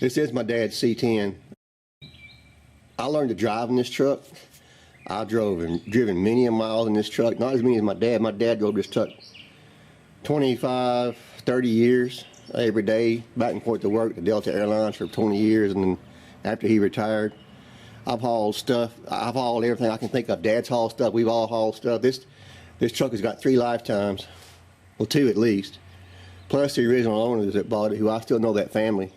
This is my dad's C10. I learned to drive in this truck. I've driven many a miles in this truck, not as many as my dad. My dad drove this truck 25, 30 years every day, back and forth to work, to Delta Airlines for 20 years, and then after he retired, I've hauled stuff. I've hauled everything I can think of. Dad's hauled stuff. We've all hauled stuff. This truck has got 3 lifetimes, well, 2 at least, plus the original owners that bought it, who I still know that family.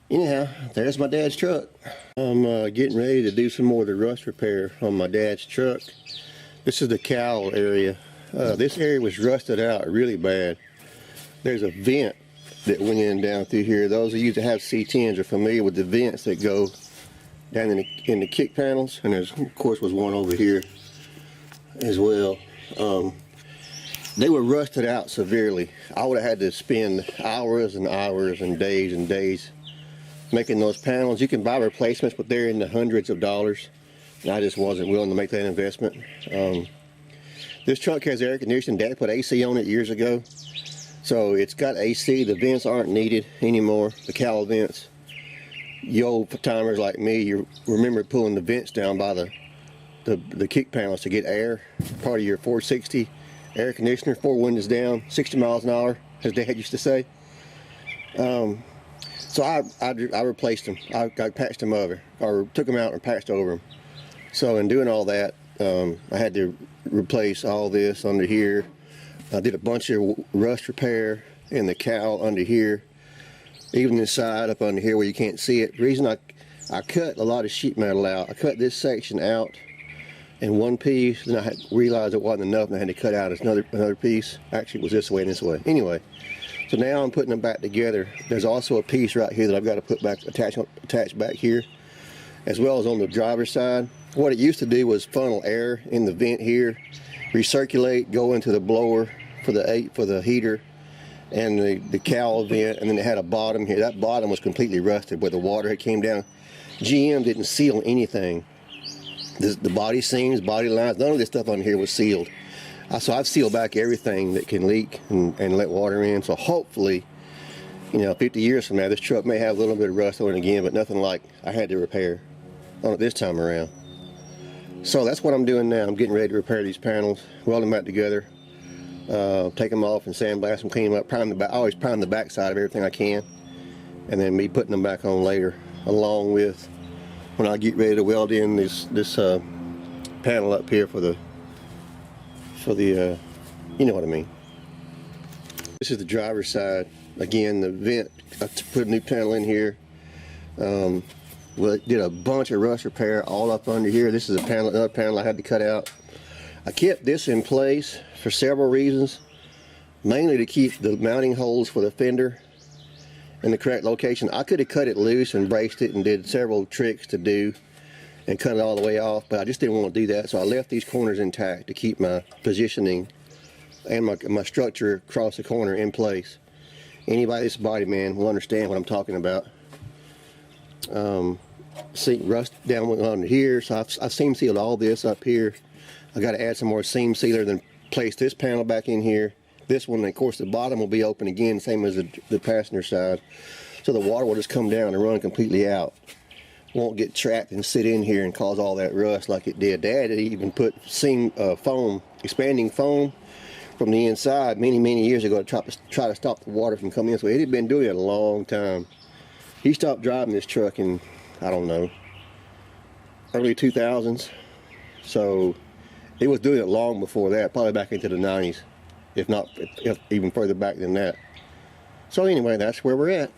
Anyhow, there's my dad's truck. I'm getting ready to do some more of the rust repair on my dad's truck. This is the cowl area. This area was rusted out really bad. There's a vent that went in down through here. Those of you that have C10s are familiar with the vents that go down in the kick panels, and there's, of course, was one over here as well. They were rusted out severely. I would have had to spend hours and hours and days making those panels. You can buy replacements, but they're in the hundreds of dollars, and I just wasn't willing to make that investment. This truck has air conditioning. Dad put AC on it years ago, so it's got AC. The vents aren't needed anymore, the cowl vents. You old timers like me, you remember pulling the vents down by the kick panels to get air. Part of your 460 air conditioner, 4 windows down, 60 miles an hour, as Dad used to say. So I replaced them. I patched them over, or took them out and patched over them. So in doing all that, I had to replace all this under here. I did a bunch of rust repair in the cowl under here, even this side up under here where you can't see it. The reason I cut a lot of sheet metal out, I cut this section out in one piece, then I had realized it wasn't enough, and I had to cut out another piece. Actually, it was this way and this way. Anyway, so now I'm putting them back together. There's also a piece right here that I've got to put back, attach back here, as well as on the driver's side. What it used to do was funnel air in the vent here, recirculate, go into the blower for the heater and the cowl vent, and then it had a bottom here. That bottom was completely rusted where the water had came down. GM didn't seal anything. The body seams, body lines, none of this stuff on here was sealed. So I've sealed back everything that can leak and let water in. So hopefully, 50 years from now, this truck may have a little bit of rust on it again, but nothing like I had to repair on it this time around. So that's what I'm doing now. I'm getting ready to repair these panels, weld them back together, take them off and sandblast them, clean them up, prime the back. I always prime the back side of everything I can, and then me putting them back on later, along with when I get ready to weld in this panel up here for the you know what I mean. This is the driver's side. Again, the vent, I put a new panel in here. Did a bunch of rust repair all up under here. This is another panel I had to cut out. I kept this in place for several reasons, mainly to keep the mounting holes for the fender in the correct location. I could have cut it loose and braced it and did several tricks to do and cut it all the way off, but I just didn't want to do that, so I left these corners intact to keep my positioning and my structure across the corner in place. Anybody that's a body man will understand what I'm talking about. See rust down under here, so I've seam sealed all this up here. I got to add some more seam sealer, then place this panel back in here. This one, of course, the bottom will be open again, same as the passenger side, so the water will just come down and run completely out. Won't get trapped and sit in here and cause all that rust like it did. Dad had even put foam, expanding foam from the inside many years ago to try to stop the water from coming in. So he had been doing it a long time. He stopped driving this truck in, I don't know, early 2000s. So he was doing it long before that, probably back into the 90s, if even further back than that. So anyway, that's where we're at.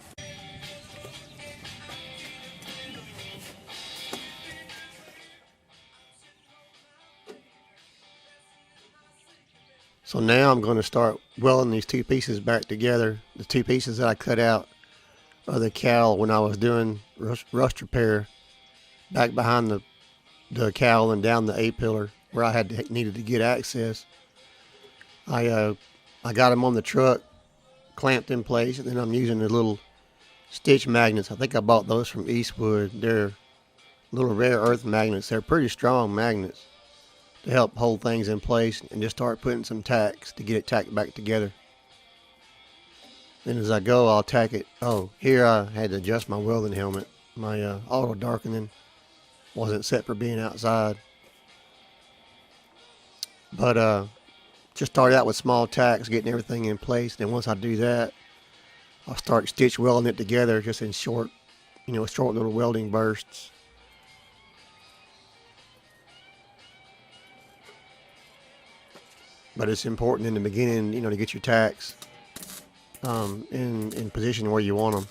So now I'm going to start welding these 2 pieces back together. The 2 pieces that I cut out of the cowl when I was doing rust repair back behind the cowl and down the A-pillar where I needed to get access. I got them on the truck, clamped in place, and then I'm using the little stitch magnets. I think I bought those from Eastwood. They're little rare earth magnets. They're pretty strong magnets to help hold things in place, and just start putting some tacks to get it tacked back together. Then as I go, I'll tack it. Oh, here I had to adjust my welding helmet. My auto darkening wasn't set for being outside. But just start out with small tacks, getting everything in place. Then once I do that, I'll start stitch welding it together just in short, short little welding bursts. But it's important in the beginning, to get your tacks in position where you want them.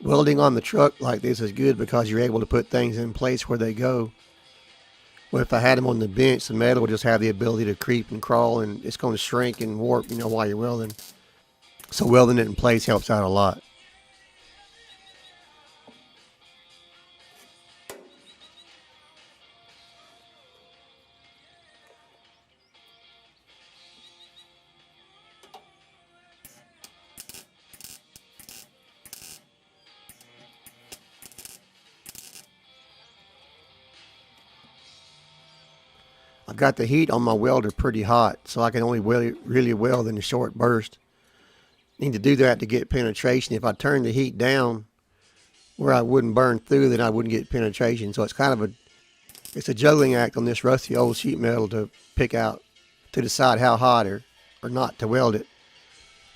Welding on the truck like this is good because you're able to put things in place where they go. Well, if I had them on the bench, the metal will just have the ability to creep and crawl, and it's going to shrink and warp, while you're welding. So welding it in place helps out a lot. I got the heat on my welder pretty hot, so I can only really weld in a short burst. Need to do that to get penetration. If I turn the heat down where I wouldn't burn through, then I wouldn't get penetration. So it's kind of it's a juggling act on this rusty old sheet metal to pick out, to decide how hot or not to weld it.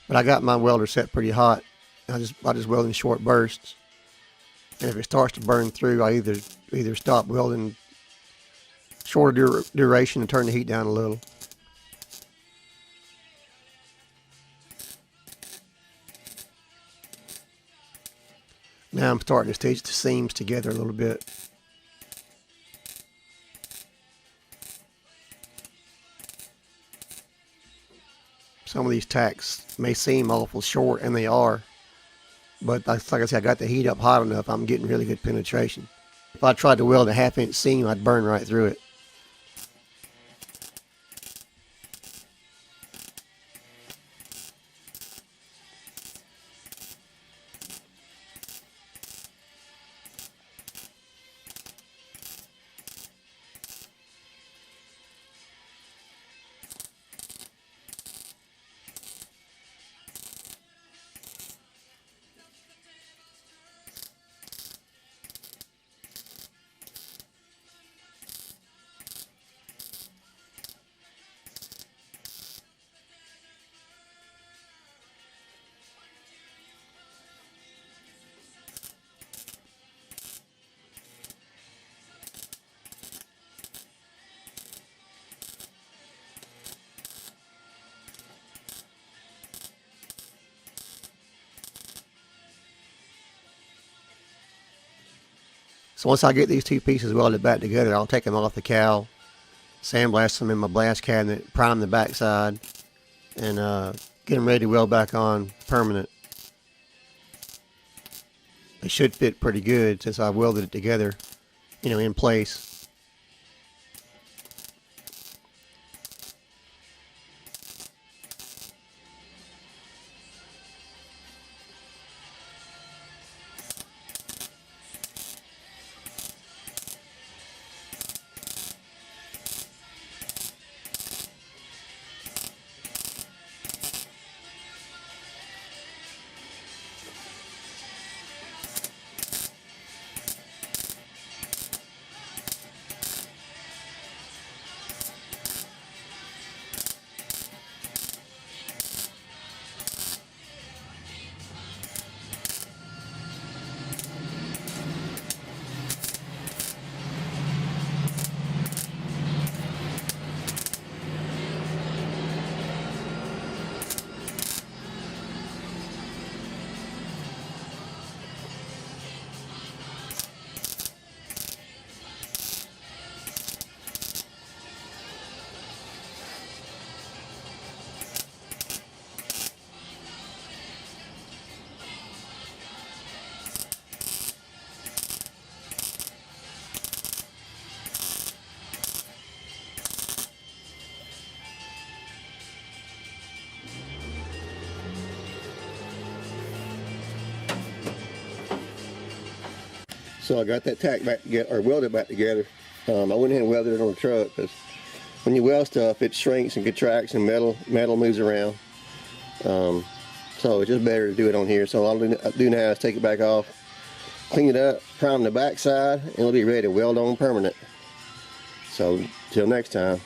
But I got my welder set pretty hot. I just weld in short bursts. And if it starts to burn through, I either stop welding shorter duration and turn the heat down a little. Now I'm starting to stitch the seams together a little bit. Some of these tacks may seem awful short, and they are. But like I said, I got the heat up hot enough, I'm getting really good penetration. If I tried to weld a 1/2 inch seam, I'd burn right through it. So once I get these two pieces welded back together, I'll take them off the cowl, sandblast them in my blast cabinet, prime the backside, and get them ready to weld back on permanent. They should fit pretty good since I welded it together, in place. So I got that tack back together, or welded back together. I went ahead and welded it on the truck because when you weld stuff, it shrinks and contracts and metal moves around. So it's just better to do it on here. So all I do now is take it back off, clean it up, prime the back side, and it'll be ready to weld on permanent. So till next time.